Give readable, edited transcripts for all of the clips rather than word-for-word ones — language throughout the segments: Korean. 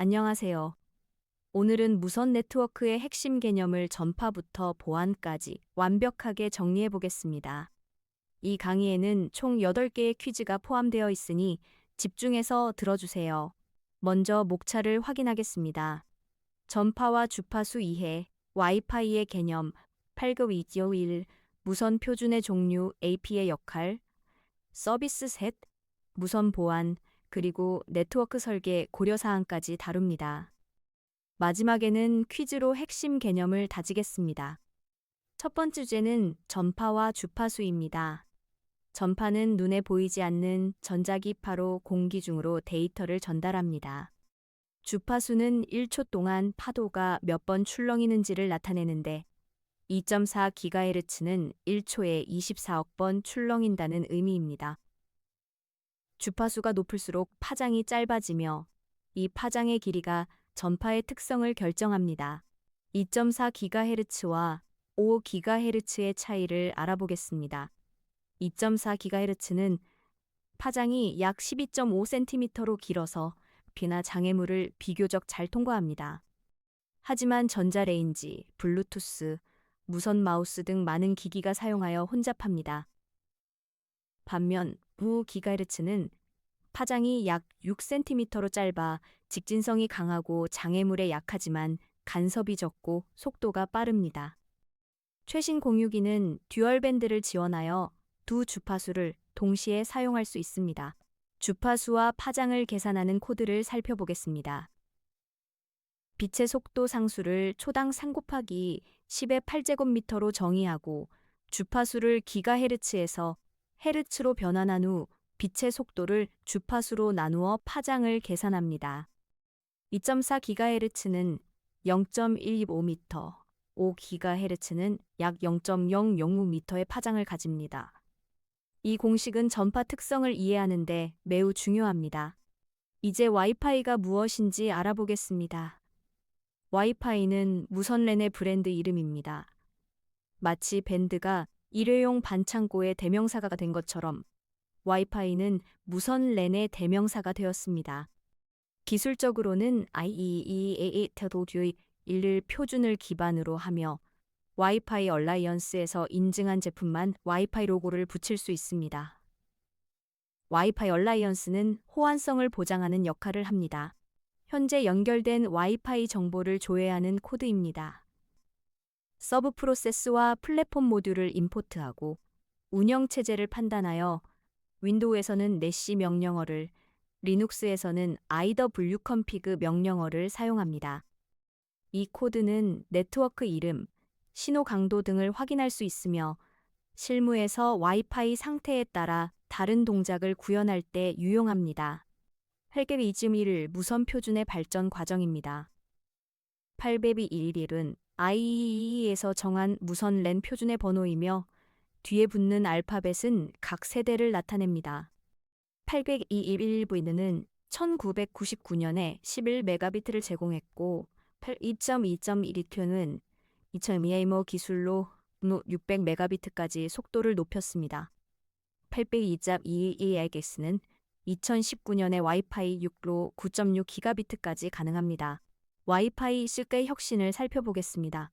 안녕하세요. 오늘은 무선 네트워크의 핵심 개념을 전파부터 보안까지 완벽하게 정리해 보겠습니다. 이 강의에는 총 8개의 퀴즈가 포함되어 있으니 집중해서 들어주세요. 먼저 목차를 확인하겠습니다. 전파와 주파수 이해, 와이파이의 개념, 8급 2.1, 무선 표준의 종류, AP의 역할, 서비스 셋, 무선 보안, 그리고 네트워크 설계 고려사항까지 다룹니다. 마지막에는 퀴즈로 핵심 개념을 다지겠습니다. 첫 번째 주제는 전파와 주파수입니다. 전파는 눈에 보이지 않는 전자기파로 공기 중으로 데이터를 전달합니다. 주파수는 1초 동안 파도가 몇 번 출렁이는지를 나타내는데 2.4GHz는 1초에 24억 번 출렁인다는 의미입니다. 주파수가 높을수록 파장이 짧아지며 이 파장의 길이가 전파의 특성을 결정합니다. 2.4GHz와 5GHz의 차이를 알아보겠습니다. 2.4GHz는 파장이 약 12.5cm로 길어서 비나 장애물을 비교적 잘 통과합니다. 하지만 전자레인지, 블루투스, 무선 마우스 등 많은 기기가 사용하여 혼잡합니다. 반면 5GHz는 파장이 약 6cm로 짧아 직진성이 강하고 장애물에 약하지만 간섭이 적고 속도가 빠릅니다. 최신 공유기는 듀얼밴드를 지원하여 두 주파수를 동시에 사용할 수 있습니다. 주파수와 파장을 계산하는 코드를 살펴보겠습니다. 빛의 속도 상수를 초당 3 곱하기 10의 8제곱미터로 정의하고 주파수를 기가헤르츠에서 헤르츠로 변환한 후 빛의 속도를 주파수로 나누어 파장을 계산합니다. 2.4GHz는 0.125m, 5GHz는 약 0.005m의 파장을 가집니다. 이 공식은 전파 특성을 이해하는 데 매우 중요합니다. 이제 와이파이가 무엇인지 알아보겠습니다. 와이파이는 무선랜의 브랜드 이름입니다. 마치 밴드가 일회용 반창고의 대명사가 된 것처럼 와이파이는 무선 랜의 대명사가 되었습니다. 기술적으로는 IEEE-802.1 표준을 기반으로 하며 와이파이 얼라이언스에서 인증한 제품만 와이파이 로고를 붙일 수 있습니다. 와이파이 얼라이언스는 호환성을 보장하는 역할을 합니다. 현재 연결된 와이파이 정보를 조회하는 코드입니다. 서브 프로세스와 플랫폼 모듈을 임포트하고 운영체제를 판단하여 윈도우에서는 내시 명령어를, 리눅스에서는 IWconfig 명령어를 사용합니다. 이 코드는 네트워크 이름, 신호 강도 등을 확인할 수 있으며 실무에서 와이파이 상태에 따라 다른 동작을 구현할 때 유용합니다. 802.1 무선 표준의 발전 과정입니다. 802.11은 IEEE에서 정한 무선 랜 표준의 번호이며 뒤에 붙는 알파벳은 각 세대를 나타냅니다. 802.11v는 1999년에 11메가비트를 제공했고 2.2.12는 2002모 기술로 600메가비트까지 속도를 높였습니다. 802.22x는 2019년에 와이파이 6로 9.6기가비트까지 가능합니다. 와이파이 6의 혁신을 살펴보겠습니다.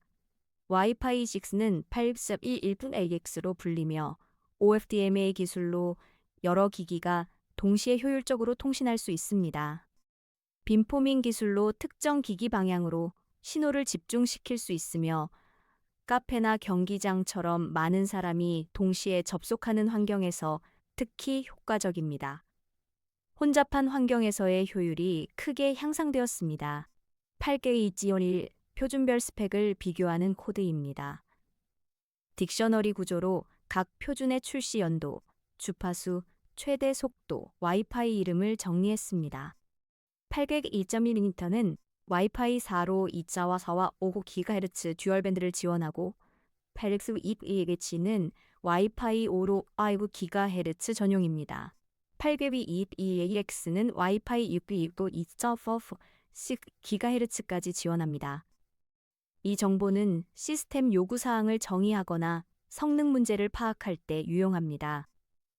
와이파이 6는 8.11AX로 불리며 OFDMA 기술로 여러 기기가 동시에 효율적으로 통신할 수 있습니다. 빔포밍 기술로 특정 기기 방향으로 신호를 집중시킬 수 있으며 카페나 경기장처럼 많은 사람이 동시에 접속하는 환경에서 특히 효과적입니다. 혼잡한 환경에서의 효율이 크게 향상되었습니다. 8개의 지원일 표준별 스펙을 비교하는 코드입니다. 딕셔너리 구조로 각 표준의 출시 연도, 주파수, 최대 속도, 와이파이 이름을 정리했습니다. 802.1m는 와이파이 4로 2자와 4와 5GHz 듀얼밴드를 지원하고 802.2GHz는 와이파이 5로 5GHz 전용입니다. 802.2AX는 와이파이 6로 2.4GHz까지 지원합니다. 이 정보는 시스템 요구사항을 정의하거나 성능 문제를 파악할 때 유용합니다.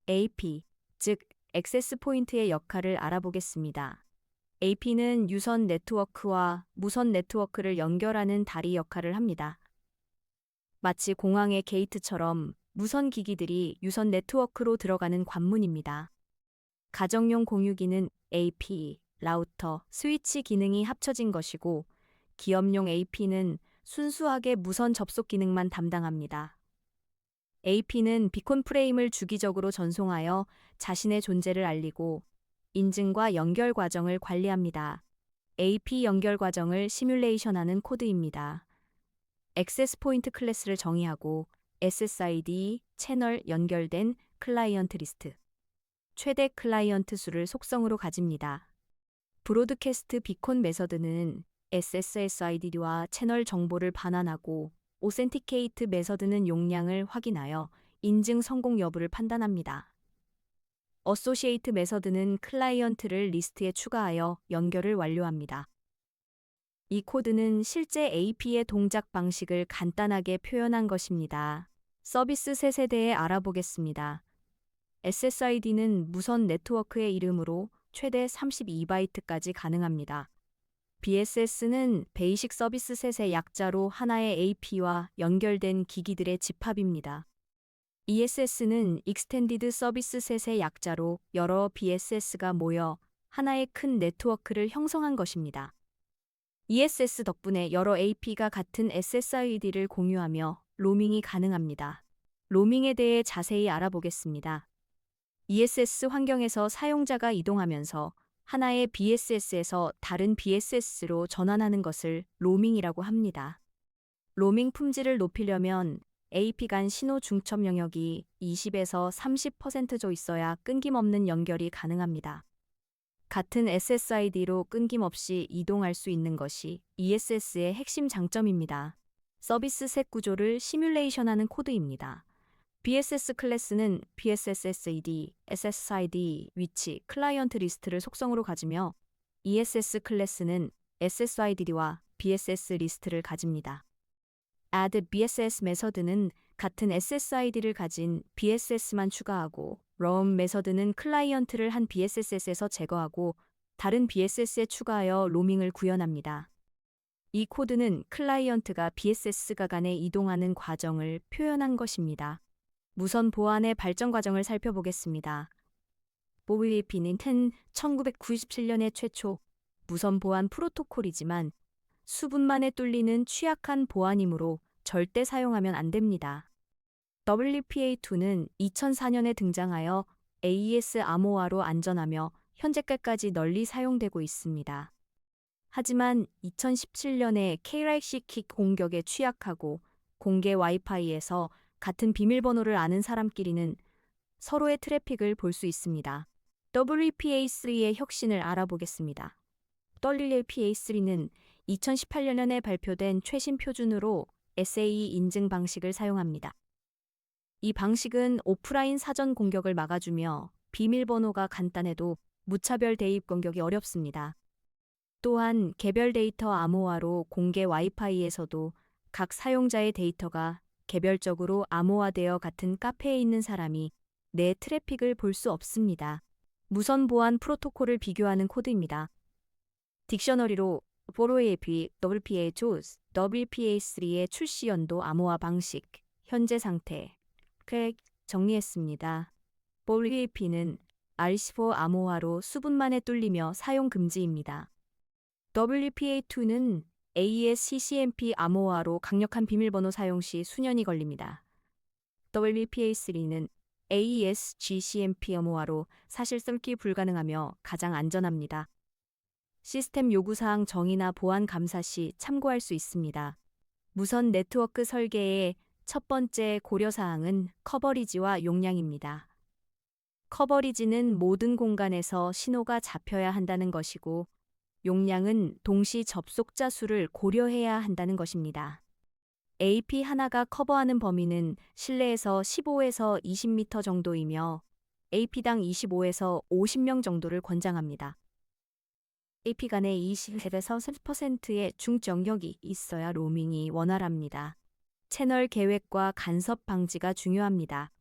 AP, 즉 액세스 포인트의 역할을 알아보겠습니다. AP는 유선 네트워크와 무선 네트워크를 연결하는 다리 역할을 합니다. 마치 공항의 게이트처럼 무선 기기들이 유선 네트워크로 들어가는 관문입니다. 가정용 공유기는 AP, 라우터, 스위치 기능이 합쳐진 것이고, 기업용 AP는 순수하게 무선 접속 기능만 담당합니다. AP는 비콘 프레임을 주기적으로 전송하여 자신의 존재를 알리고 인증과 연결 과정을 관리합니다. AP 연결 과정을 시뮬레이션하는 코드입니다. 액세스 포인트 클래스를 정의하고 SSID, 채널 연결된 클라이언트 리스트, 최대 클라이언트 수를 속성으로 가집니다. 브로드캐스트 비콘 메서드는 SSID와 채널 정보를 반환하고 오센티케이트 메서드는 용량을 확인하여 인증 성공 여부를 판단합니다. 어소시에이트 메서드는 클라이언트를 리스트에 추가하여 연결을 완료합니다. 이 코드는 실제 AP의 동작 방식을 간단하게 표현한 것입니다. 서비스 세 세대에 알아보겠습니다. SSID는 무선 네트워크의 이름으로 최대 32바이트까지 가능합니다. BSS는 베이식 서비스 셋의 약자로 하나의 AP와 연결된 기기들의 집합입니다. ESS는 익스텐디드 서비스 셋의 약자로 여러 BSS가 모여 하나의 큰 네트워크를 형성한 것입니다. ESS 덕분에 여러 AP가 같은 SSID를 공유하며 로밍이 가능합니다. 로밍에 대해 자세히 알아보겠습니다. ESS 환경에서 사용자가 이동하면서 하나의 BSS에서 다른 BSS로 전환하는 것을 로밍이라고 합니다. 로밍 품질을 높이려면 AP 간 신호 중첩 영역이 20에서 30%조 있어야 끊김없는 연결이 가능합니다. 같은 SSID로 끊김없이 이동할 수 있는 것이 ESS의 핵심 장점입니다. 서비스 셋 구조를 시뮬레이션하는 코드입니다. BSS 클래스는 BSSSAD, SSID, 위치, 클라이언트 리스트를 속성으로 가지며 ESS 클래스는 SSID와 BSS 리스트를 가집니다. add BSS 메서드는 같은 SSID를 가진 BSS만 추가하고 roam 메서드는 클라이언트를 한 BSS에서 제거하고 다른 BSS에 추가하여 로밍을 구현합니다. 이 코드는 클라이언트가 BSS가 간에 이동하는 과정을 표현한 것입니다. 무선 보안의 발전 과정을 살펴보겠습니다. OVAP는 1997년의 최초 무선 보안 프로토콜이지만 수분만에 뚫리는 취약한 보안이므로 절대 사용하면 안 됩니다. WPA2는 2004년에 등장하여 AES 암호화로 안전하며 현재까지 널리 사용되고 있습니다. 하지만 2017년에 KRIC 공격에 취약하고 공개 와이파이에서 같은 비밀번호를 아는 사람끼리는 서로의 트래픽을 볼 수 있습니다. WPA3의 혁신을 알아보겠습니다. WPA3는 2018년에 발표된 최신 표준으로 SAE 인증 방식을 사용합니다. 이 방식은 오프라인 사전 공격을 막아주며 비밀번호가 간단해도 무차별 대입 공격이 어렵습니다. 또한 개별 데이터 암호화로 공개 와이파이에서도 각 사용자의 데이터가 개별적으로 암호화되어 같은 카페에 있는 사람이 내 트래픽을 볼 수 없습니다. 무선 보안 프로토콜을 비교하는 코드입니다. 딕셔너리로 FORAP, WPA2, WPA3의 출시 연도 암호화 방식, 현재 상태, 정리했습니다. WPAP는 RC4 암호화로 수분만에 뚫리며 사용 금지입니다. WPA2는 AES CCMP 암호화로 강력한 비밀번호 사용 시 수년이 걸립니다. WPA3는 AES GCMP 암호화로 사실 썰기 불가능하며 가장 안전합니다. 시스템 요구사항 정의나 보안 감사 시 참고할 수 있습니다. 무선 네트워크 설계의 첫 번째 고려사항은 커버리지와 용량입니다. 커버리지는 모든 공간에서 신호가 잡혀야 한다는 것이고, 용량은 동시 접속자 수를 고려해야 한다는 것입니다. AP 하나가 커버하는 범위는 실내에서 15에서 20m 정도이며 AP당 25에서 50명 정도를 권장합니다. AP 간에 20에서 30%의 중정역이 있어야 로밍이 원활합니다. 채널 계획과 간섭 방지가 중요합니다.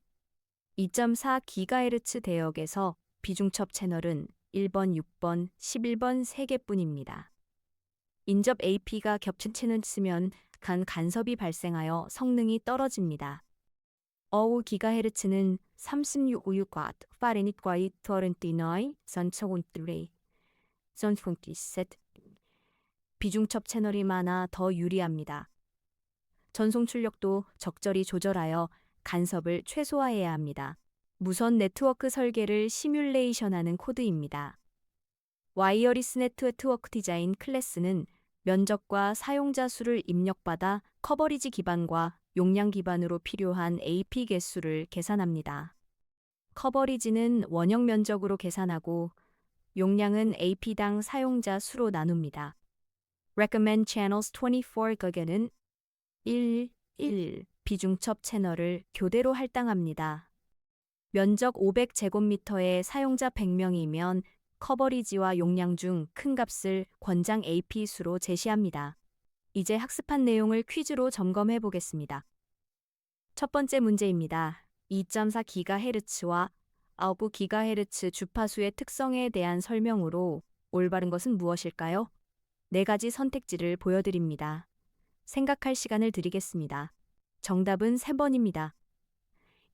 2.4GHz 대역에서 비중첩 채널은 1번, 6번, 11번 3개뿐입니다. 인접 AP가 겹친 채널을 쓰면 간섭이 발생하여 성능이 떨어집니다. 5GHz는 36.6W 파레닛과의 49 전초곤트레이 전fon티셋 비중첩 채널이 많아 더 유리합니다. 전송 출력도 적절히 조절하여 간섭을 최소화해야 합니다. 무선 네트워크 설계를 시뮬레이션하는 코드입니다. 와이어리스 네트워크 디자인 클래스는 면적과 사용자 수를 입력받아 커버리지 기반과 용량 기반으로 필요한 AP 개수를 계산합니다. 커버리지는 원형 면적으로 계산하고 용량은 AP당 사용자 수로 나눕니다. Recommend Channels 24GHz는 1 비중첩 채널을 교대로 할당합니다. 면적 500제곱미터에 사용자 100명이면 커버리지와 용량 중 큰 값을 권장 AP 수로 제시합니다. 이제 학습한 내용을 퀴즈로 점검해 보겠습니다. 첫 번째 문제입니다. 2.4GHz와 9GHz 주파수의 특성에 대한 설명으로 올바른 것은 무엇일까요? 4가지 선택지를 보여드립니다. 생각할 시간을 드리겠습니다. 정답은 3번입니다.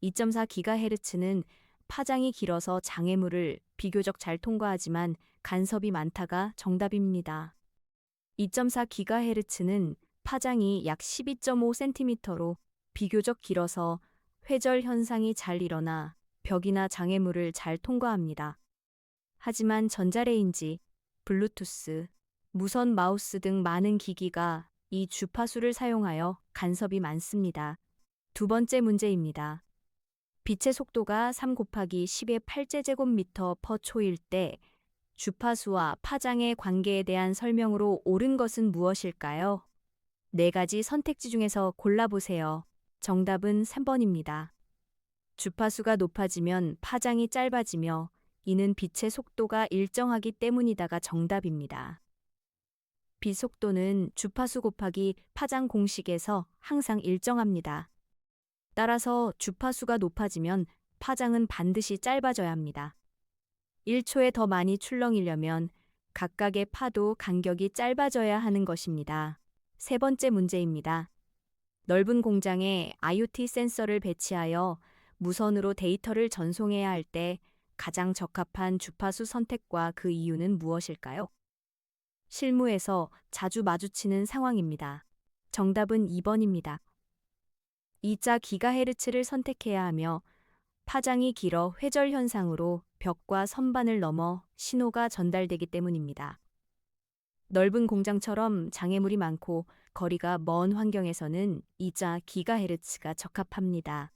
2.4GHz는 파장이 길어서 장애물을 비교적 잘 통과하지만 간섭이 많다가 정답입니다. 2.4GHz는 파장이 약 12.5cm로 비교적 길어서 회절 현상이 잘 일어나 벽이나 장애물을 잘 통과합니다. 하지만 전자레인지, 블루투스, 무선 마우스 등 많은 기기가 이 주파수를 사용하여 간섭이 많습니다. 두 번째 문제입니다. 빛의 속도가 3 곱하기 10의 8제곱미터 퍼 초일 때 주파수와 파장의 관계에 대한 설명으로 옳은 것은 무엇일까요? 4가지 선택지 중에서 골라보세요. 정답은 3번입니다. 주파수가 높아지면 파장이 짧아지며 이는 빛의 속도가 일정하기 때문이다가 정답입니다. 빛 속도는 주파수 곱하기 파장 공식에서 항상 일정합니다. 따라서 주파수가 높아지면 파장은 반드시 짧아져야 합니다. 1초에 더 많이 출렁이려면 각각의 파도 간격이 짧아져야 하는 것입니다. 세 번째 문제입니다. 넓은 공장에 IoT 센서를 배치하여 무선으로 데이터를 전송해야 할 때 가장 적합한 주파수 선택과 그 이유는 무엇일까요? 실무에서 자주 마주치는 상황입니다. 정답은 2번입니다. 2.4GHz를 선택해야 하며 파장이 길어 회절 현상으로 벽과 선반을 넘어 신호가 전달되기 때문입니다. 넓은 공장처럼 장애물이 많고 거리가 먼 환경에서는 2.4GHz가 적합합니다.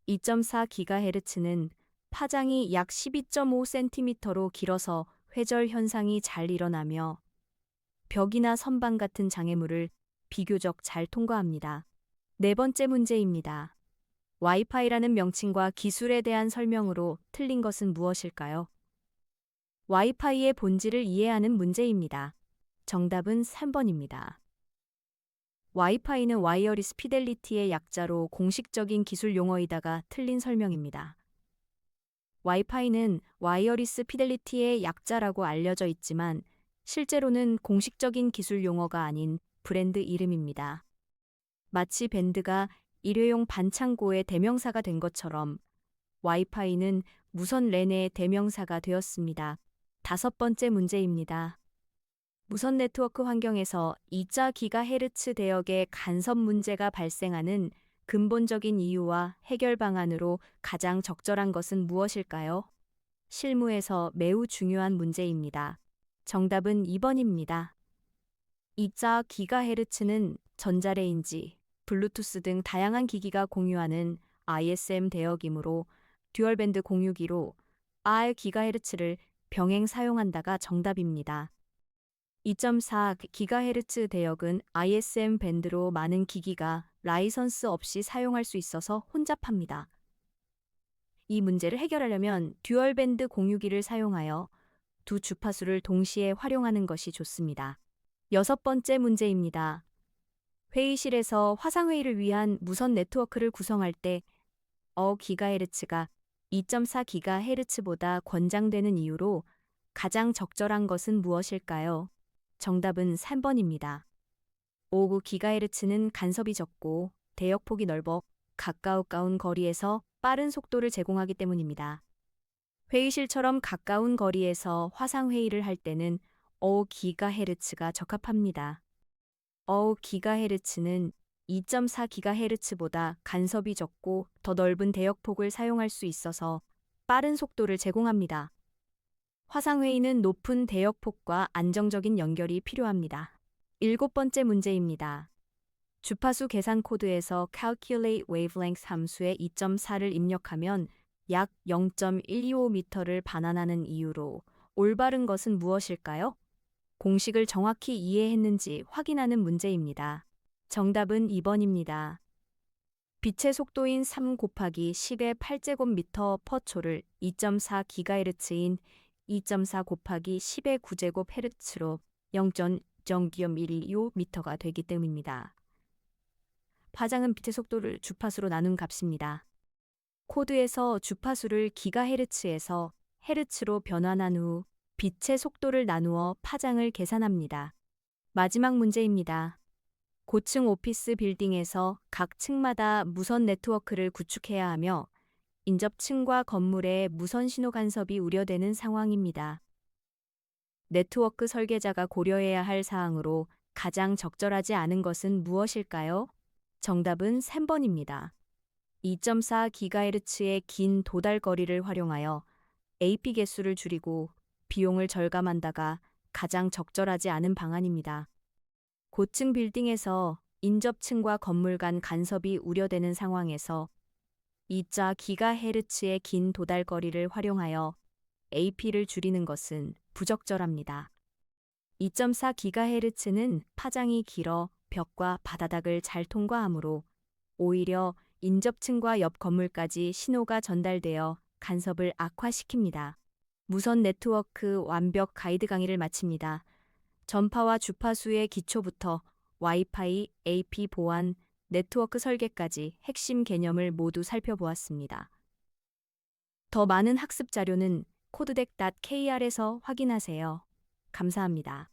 2.4GHz는 파장이 약 12.5cm로 길어서 회절 현상이 잘 일어나며 벽이나 선반 같은 장애물을 비교적 잘 통과합니다. 네 번째 문제입니다. 와이파이라는 명칭과 기술에 대한 설명으로 틀린 것은 무엇일까요? 와이파이의 본질을 이해하는 문제입니다. 정답은 3번입니다. 와이파이는 와이어리스 피델리티의 약자로 공식적인 기술 용어이다가 틀린 설명입니다. 와이파이는 와이어리스 피델리티의 약자라고 알려져 있지만 실제로는 공식적인 기술 용어가 아닌 브랜드 이름입니다. 마치 밴드가 일회용 반창고의 대명사가 된 것처럼 와이파이는 무선 랜의 대명사가 되었습니다. 다섯 번째 문제입니다. 무선 네트워크 환경에서 2.4GHz 대역의 간섭 문제가 발생하는 근본적인 이유와 해결 방안으로 가장 적절한 것은 무엇일까요? 실무에서 매우 중요한 문제입니다. 정답은 2번입니다. 2.4GHz는 전자레인지, 블루투스 등 다양한 기기가 공유하는 ISM 대역이므로 듀얼밴드 공유기로 2.4GHz를 병행 사용한다가 정답입니다. 2.4GHz 대역은 ISM 밴드로 많은 기기가 라이선스 없이 사용할 수 있어서 혼잡합니다. 이 문제를 해결하려면 듀얼밴드 공유기를 사용하여 두 주파수를 동시에 활용하는 것이 좋습니다. 여섯 번째 문제입니다. 회의실에서 화상회의를 위한 무선 네트워크를 구성할 때 GHz가 2.4GHz보다 권장되는 이유로 가장 적절한 것은 무엇일까요? 정답은 3번입니다. 59GHz는 간섭이 적고 대역폭이 넓어 가까운 거리에서 빠른 속도를 제공하기 때문입니다. 회의실처럼 가까운 거리에서 화상회의를 할 때는 5GHz가 적합합니다. 5GHz는 2.4GHz보다 간섭이 적고 더 넓은 대역폭을 사용할 수 있어서 빠른 속도를 제공합니다. 화상회의는 높은 대역폭과 안정적인 연결이 필요합니다. 7번째 문제입니다. 주파수 계산 코드에서 calculate wavelength 함수에 2.4를 입력하면 약 0.125m를 반환하는 이유로 올바른 것은 무엇일까요? 공식을 정확히 이해했는지 확인하는 문제입니다. 정답은 2번입니다. 빛의 속도인 3 곱하기 10의 8제곱미터 퍼 초를 2.4GHz인 2.4 곱하기 10의 9제곱헤르츠로 0.0.125m가 되기 때문입니다. 파장은 빛의 속도를 주파수로 나눈 값입니다. 코드에서 주파수를 기가헤르츠에서 헤르츠로 변환한 후 빛의 속도를 나누어 파장을 계산합니다. 마지막 문제입니다. 고층 오피스 빌딩에서 각 층마다 무선 네트워크를 구축해야 하며 인접층과 건물의 무선 신호 간섭이 우려되는 상황입니다. 네트워크 설계자가 고려해야 할 사항으로 가장 적절하지 않은 것은 무엇일까요? 정답은 3번입니다. 2.4GHz의 긴 도달거리를 활용하여 AP 개수를 줄이고 비용을 절감한다가 가장 적절하지 않은 방안입니다. 고층 빌딩에서 인접층과 건물 간 간섭이 우려되는 상황에서 2.4GHz의 긴 도달거리를 활용하여 AP를 줄이는 것은 부적절합니다. 2.4GHz는 파장이 길어 벽과 바다닥을 잘 통과하므로 오히려 인접층과 옆 건물까지 신호가 전달되어 간섭을 악화시킵니다. 무선 네트워크 완벽 가이드 강의를 마칩니다. 전파와 주파수의 기초부터 와이파이, AP 보안, 네트워크 설계까지 핵심 개념을 모두 살펴보았습니다. 더 많은 학습 자료는 코드덱.kr에서 확인하세요. 감사합니다.